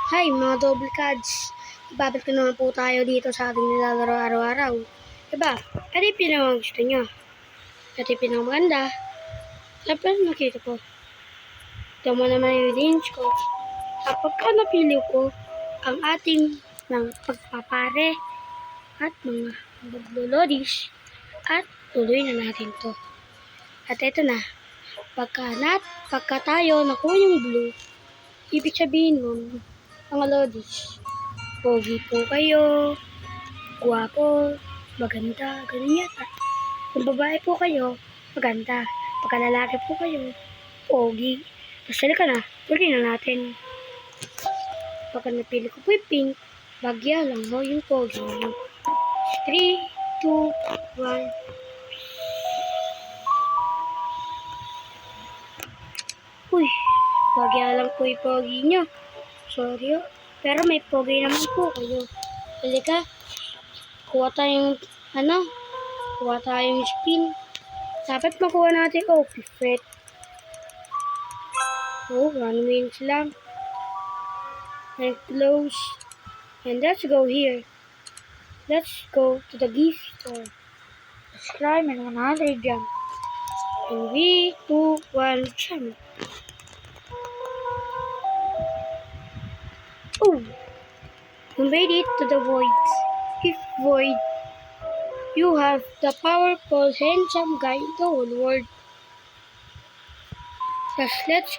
Hi mga double cards! Babalik na naman po tayo dito sa ating nilalaro araw-araw. Diba? Ano yung pinakagusto nyo? Ito yung pinakamaganda. Siyempre nakita ko. Ito mo naman yung range ko. Kapag ka napili ko ang ating ng pagpapare at mga maglulodis at tuloy na natin to. At ito na. Pagka tayo nakuha yung blue, ibig sabihin nun, mga lodis, pogi po kayo, guwapo, maganda, ganun yata. Kung babae po kayo, maganda. Pagka lalaki po kayo, pogi. Tapos ka na, tuloy na natin. Pagka napili ko po yung pink, bagya lang ho yung pogi. 3, 2, 1. Uy, bagya lang po yung pogi nyo. Sorry oh. Pero may pogi naman po kayo. Halika, kuha tayong spin. Dapat makuha natin, pifet. Oh, 1 wins lang. And close. And let's go here. Let's go to the gift store. Subscribe and 100 jump. And 3, 2, 1, jump. Oh! We made it to the void. If void, you have the powerful, handsome guy in the whole world. Just let's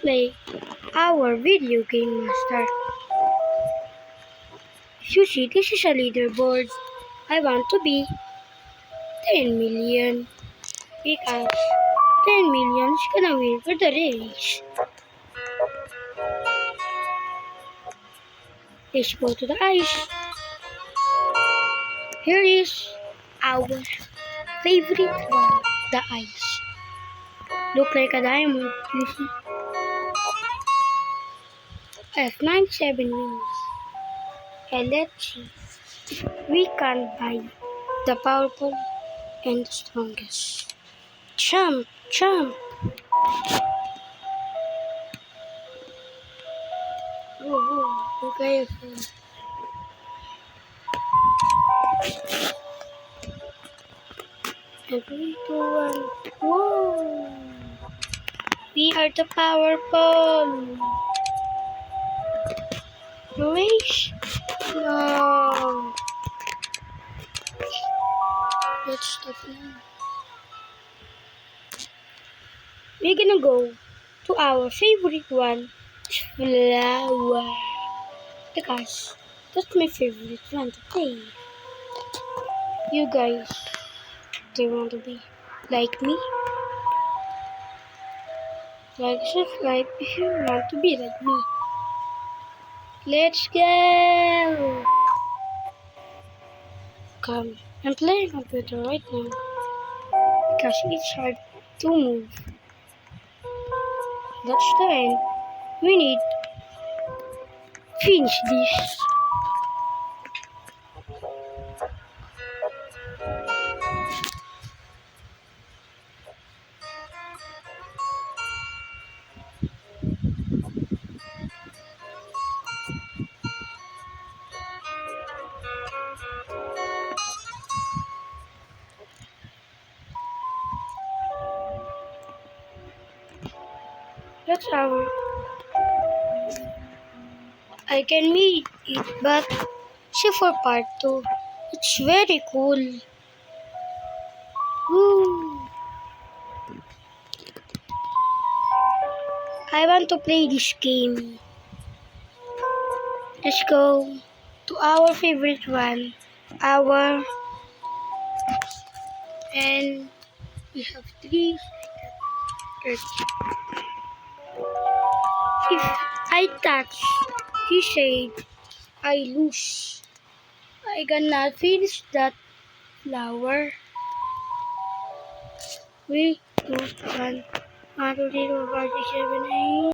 play our video game master. You see, this is a leaderboard. I want to be 10 million because 10 million is gonna win for the race. Let's go to the ice. Here is our favorite one, the ice. Look like a diamond, you see. I have 97 wins. And let's see if we can buy the powerful and the strongest. Jump, jump. Whoa, okay. 3, 2, 1. Whoa! We are the powerful. Race? No. Let's stop now. We're gonna go to our favorite one, flower. Because that's my favorite one to play. You guys, do you want to be like me? Like, subscribe if you want to be like me. Let's go! Come, I'm playing computer right now because it's hard to move. That's the end. We need to finish this. That's our. I can meet it, but see for part 2. It's very cool. Woo. I want to play this game. Let's go to our favorite one. And we have 3 seconds. If I touch, he said, I lose. I cannot finish that flower. 3, 2, 1. 1, 2, 3, 4, 5, 6, 7, 8.